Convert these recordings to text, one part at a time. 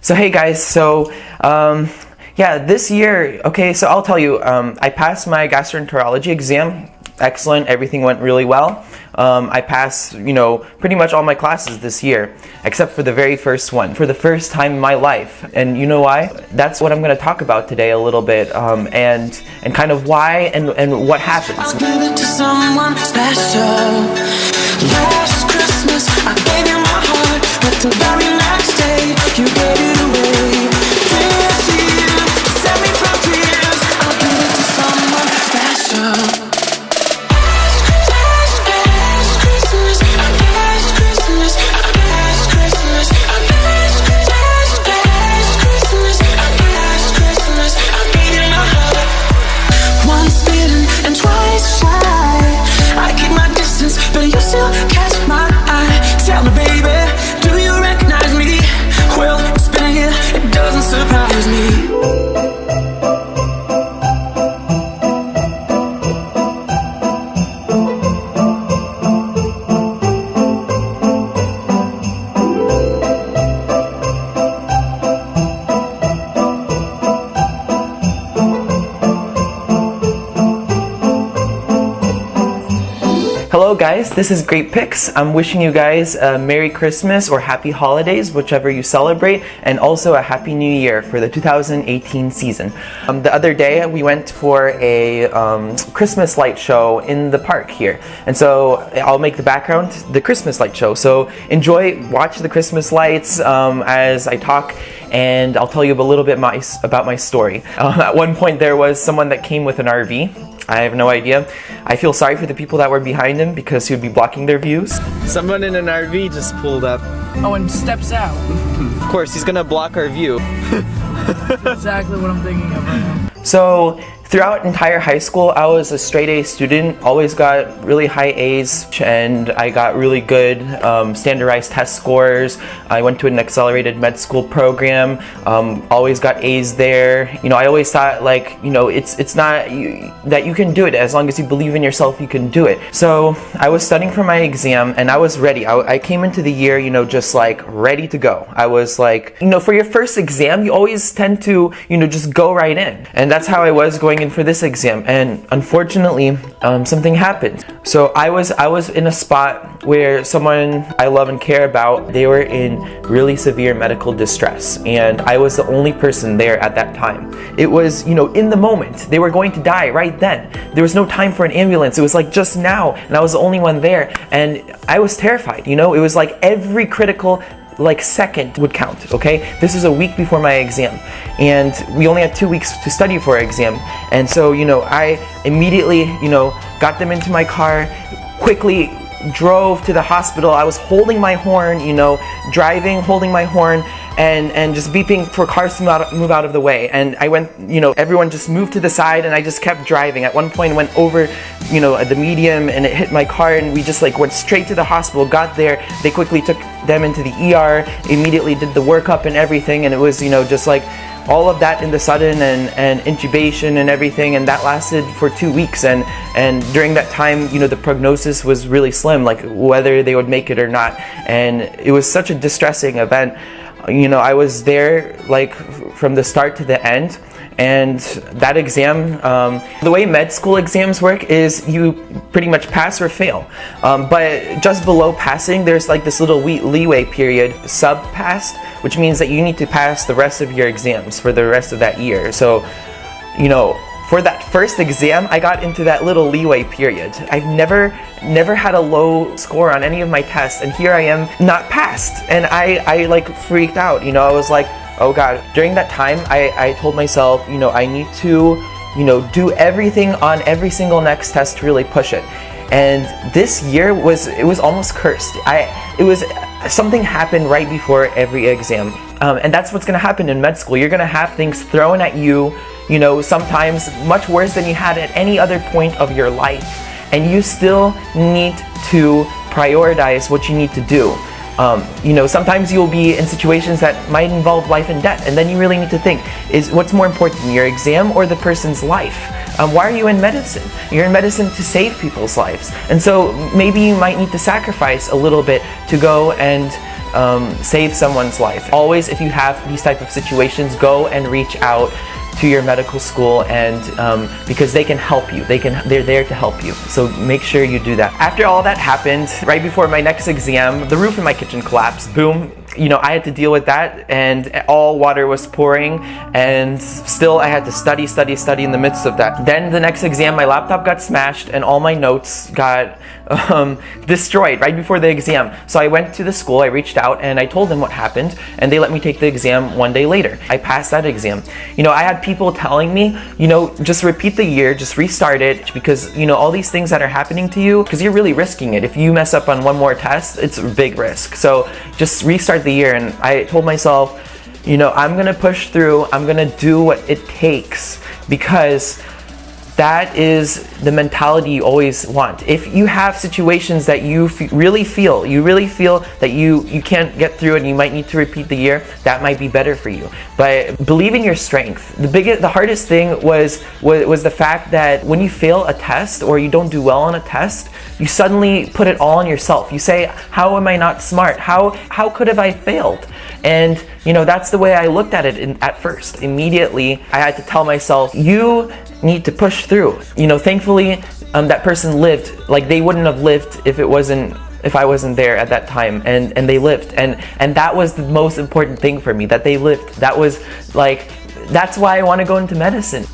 So hey guys, yeah, this year, okay, so I'll tell you, I passed my gastroenterology exam. Excellent, everything went really well. I passed, pretty much all my classes this year, except for the very first one, for the first time in my life. And you know why? That's what I'm going to talk about today a little bit, and kind of why and what happens. I'll give it to someone special. Last Christmas, I gave you my heart, but the very next day, you gave it away. This year, set me from tears. I'll give it to someone special. But you still catch my eye. Tell me, baby, do you recognize me? Well, it's been a year, it doesn't surprise me. Hello guys, this is Great Picks. I'm wishing you guys a Merry Christmas or Happy Holidays, whichever you celebrate, and also a Happy New Year for the 2018 season. The other day we went for a Christmas light show in the park here, and so I'll make the background the Christmas light show. So watch the Christmas lights as I talk, and I'll tell you a little bit about my story. At one point there was someone that came with an RV. I have no idea. I feel sorry for the people that were behind him because he would be blocking their views. Someone in an RV just pulled up. Oh, and steps out. Of course, he's gonna block our view. Exactly what I'm thinking of right now. So throughout entire high school, I was a straight A student, always got really high A's, and I got really good standardized test scores. I went to an accelerated med school program, always got A's there. I always thought it's not that you can do it. As long as you believe in yourself, you can do it. So I was studying for my exam and I was ready. I came into the year, just like ready to go. I was like, for your first exam, you always tend to, just go right in. And that's how I was going in for this exam, and unfortunately something happened. So I was in a spot where someone I love and care about, they were in really severe medical distress, and I was the only person there at that time. It was in the moment, they were going to die right then. There was no time for an ambulance. It was like just now, and I was the only one there, and I was terrified. It was like every critical second would count, okay? This is a week before my exam, and we only had 2 weeks to study for our exam. And so, I immediately, got them into my car, quickly drove to the hospital. I was holding my horn, driving, holding my horn, and just beeping for cars to move out of the way. And I went, everyone just moved to the side, and I just kept driving. At one point, went over, the medium, and it hit my car, and we just went straight to the hospital. Got there, they quickly took them into the ER, immediately did the workup and everything, and it was, just all of that in the sudden and intubation and everything, and that lasted for 2 weeks. And during that time, the prognosis was really slim, whether they would make it or not. And it was such a distressing event. I was there from the start to the end. And that exam, the way med school exams work is you pretty much pass or fail. But just below passing, there's this little leeway period, sub-passed, which means that you need to pass the rest of your exams for the rest of that year. So, for that first exam, I got into that little leeway period. I've never had a low score on any of my tests, and here I am not passed. And I freaked out, I was like, oh God. During that time, I told myself, I need to, do everything on every single next test to really push it. And this year was almost cursed. Something happened right before every exam. And that's what's gonna happen in med school. You're gonna have things thrown at you, sometimes much worse than you had at any other point of your life. And you still need to prioritize what you need to do. Sometimes you'll be in situations that might involve life and death, and then you really need to think, is what's more important, your exam or the person's life? Why are you in medicine? You're in medicine to save people's lives. And so maybe you might need to sacrifice a little bit to go and save someone's life. Always, if you have these type of situations, go and reach out to your medical school, and because they can help you. They're there to help you. So make sure you do that. After all that happened, right before my next exam, the roof in my kitchen collapsed. Boom. I had to deal with that, and all water was pouring, and still I had to study in the midst of that. Then the next exam, my laptop got smashed and all my notes got destroyed right before the exam. So I went to the school, I reached out, and I told them what happened, and they let me take the exam one day later. I passed that exam. I had people telling me, just repeat the year, just restart it, because, all these things that are happening to you, because you're really risking it. If you mess up on one more test, it's a big risk. So just restart the year. And I told myself, I'm gonna push through, I'm gonna do what it takes, because that is the mentality you always want. If you have situations that you really feel that you can't get through it and you might need to repeat the year, that might be better for you. But believe in your strength. The hardest thing was the fact that when you fail a test or you don't do well on a test, you suddenly put it all on yourself. You say, how am I not smart? How could have I failed? And that's the way I looked at it at first. Immediately, I had to tell myself, you need to push through. Thankfully, that person lived. Like, they wouldn't have lived if I wasn't there at that time, and they lived, and that was the most important thing for me, that they lived. That's why I want to go into medicine.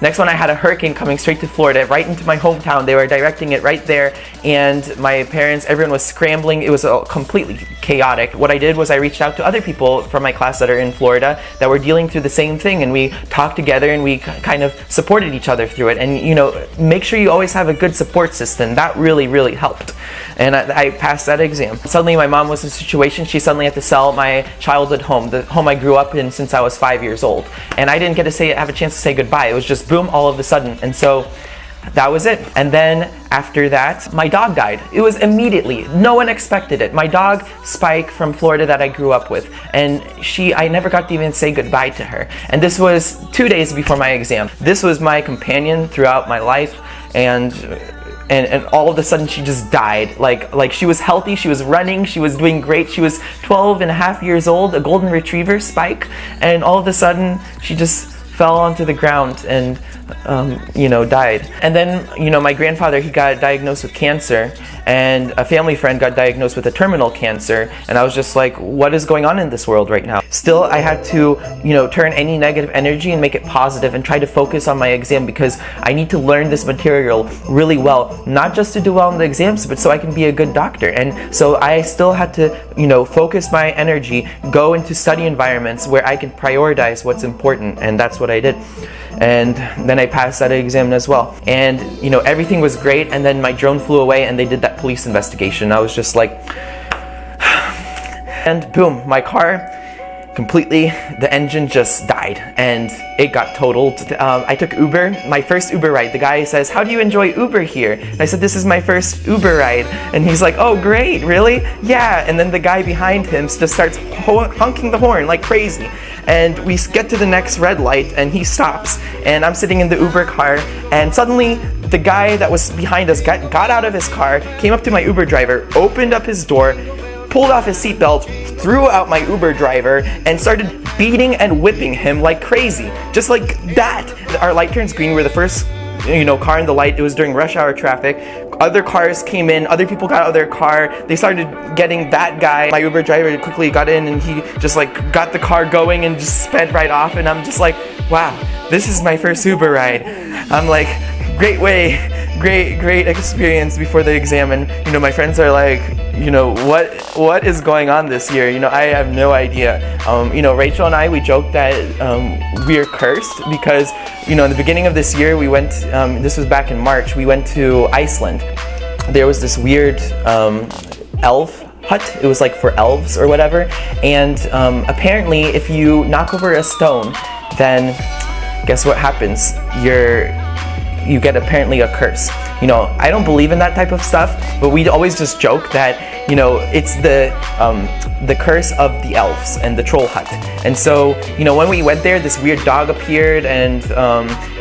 Next one, I had a hurricane coming straight to Florida, right into my hometown. They were directing it right there, and my parents, everyone was scrambling. It was completely chaotic. What I did was I reached out to other people from my class that are in Florida that were dealing through the same thing, and we talked together and we kind of supported each other through it. And make sure you always have a good support system. That really, really helped. And I passed that exam. Suddenly my mom was in a situation, she suddenly had to sell my childhood home, the home I grew up in since I was 5 years old. And I didn't get to have a chance to say goodbye. It was just boom, all of a sudden. And so that was it. And then after that, my dog died. It was immediately. No one expected it. My dog, Spike, from Florida, that I grew up with. And I never got to even say goodbye to her. And this was 2 days before my exam. This was my companion throughout my life. And all of a sudden she just died. Like she was healthy, she was running, she was doing great. She was 12 and a half years old, a golden retriever, Spike. And all of a sudden she just fell onto the ground and died. And then my grandfather, he got diagnosed with cancer, and a family friend got diagnosed with a terminal cancer, and I was just like, what is going on in this world right now? Still, I had to turn any negative energy and make it positive and try to focus on my exam, because I need to learn this material really well, not just to do well in the exams, but so I can be a good doctor. And so I still had to focus my energy, go into study environments where I can prioritize what's important, and that's what I did. And then I passed that exam as well. And everything was great, and then my drone flew away and they did that police investigation. I was just like, and boom, my car completely, the engine just died and it got totaled. I took Uber, my first Uber ride. The guy says, how do you enjoy Uber here? And I said, this is my first Uber ride. And he's like, oh great, really? Yeah. And then the guy behind him just starts honking the horn like crazy. And we get to the next red light and he stops, and I'm sitting in the Uber car, and suddenly the guy that was behind us got out of his car, came up to my Uber driver, opened up his door, pulled off his seatbelt, threw out my Uber driver, and started beating and whipping him like crazy. Just like that. Our light turns green. We're the first car in the light. It was during rush hour traffic. Other cars came in, other people got out of their car. They started getting that guy. My Uber driver quickly got in, and he just got the car going and just sped right off. And I'm just like, wow, this is my first Uber ride. I'm like, great experience before the exam. And my friends are like, what is going on this year? I have no idea. Rachel and I, we joked that we're cursed because in the beginning of this year we went, this was back in March, we went to Iceland. There was this weird elf hut. It was like for elves or whatever, and apparently if you knock over a stone, then guess what happens? You get apparently a curse. I don't believe in that type of stuff, but we always just joke that it's the curse of the elves and the troll hut. And so when we went there, this weird dog appeared, and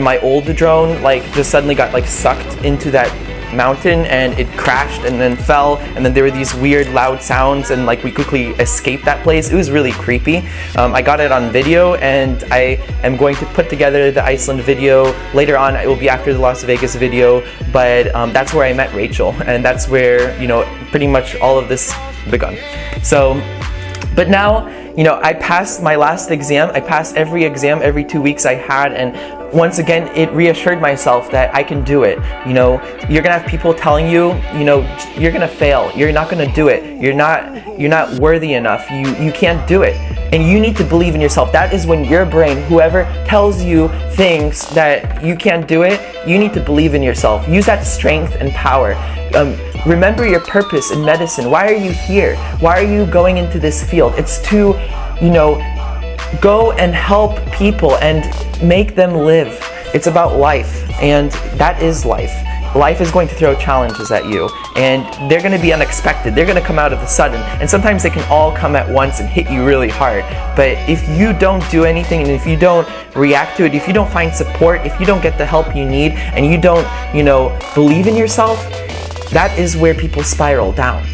my old drone just suddenly got sucked into that mountain and it crashed and then fell, and then there were these weird loud sounds, and like we quickly escaped that place. It was really creepy. I got it on video, and I am going to put together the Iceland video later on. It will be after the Las Vegas video, but that's where I met Rachel, and that's where, you know, pretty much all of this begun. So, but now, you know, I passed my last exam. I passed every exam every 2 weeks I had, and once again, it reassured myself that I can do it. You know, you're gonna have people telling you, you know, you're gonna fail. You're not gonna do it. You're not worthy enough. You can't do it. And you need to believe in yourself. That is when your brain, whoever tells you things that you can't do it, you need to believe in yourself. Use that strength and power. Remember your purpose in medicine. Why are you here? Why are you going into this field? It's to, you know, go and help people and make them live. It's about life, and that is life. Life is going to throw challenges at you, and they're going to be unexpected. They're going to come out of the sudden, and sometimes they can all come at once and hit you really hard. But if you don't do anything, and if you don't react to it, if you don't find support, if you don't get the help you need, and you don't, you know, believe in yourself, that is where people spiral down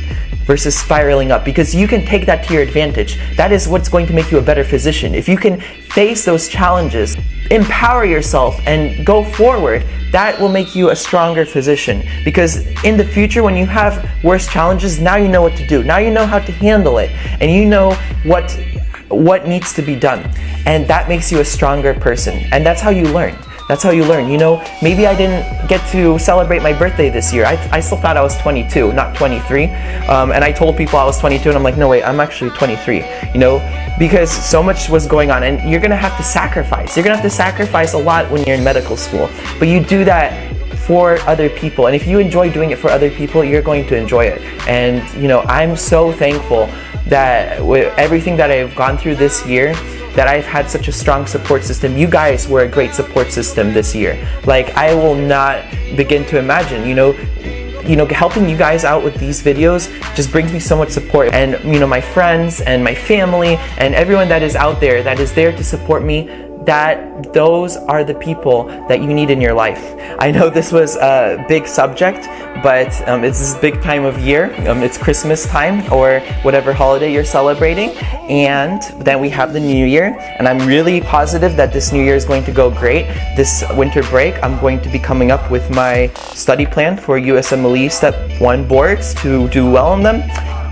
versus spiraling up, because you can take that to your advantage. That is what's going to make you a better physician. If you can face those challenges, empower yourself and go forward, that will make you a stronger physician. Because in the future, when you have worse challenges, now you know what to do. Now you know how to handle it, and you know what needs to be done. And that makes you a stronger person. And that's how you learn. That's how you learn. You know, maybe I didn't get to celebrate my birthday this year. I still thought I was 22, not 23. And I told people I was 22, and I'm like, no, wait, I'm actually 23. You know, because so much was going on, and you're gonna have to sacrifice. You're gonna have to sacrifice a lot when you're in medical school. But you do that for other people, and if you enjoy doing it for other people, you're going to enjoy it. And you know, I'm so thankful that with everything that I've gone through this year, that I've had such a strong support system. You guys were a great support system this year. Like, I will not begin to imagine, you know, helping you guys out with these videos just brings me so much support. And you know, my friends and my family and everyone that is out there that is there to support me, that those are the people that you need in your life. I know this was a big subject, but it's this big time of year. It's Christmas time, or whatever holiday you're celebrating, and then we have the New Year, and I'm really positive that this New Year is going to go great. This winter break, I'm going to be coming up with my study plan for USMLE Step 1 boards to do well on them.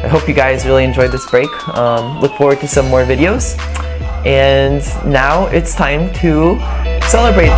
I hope you guys really enjoyed this break. Look forward to some more videos. And now it's time to celebrate.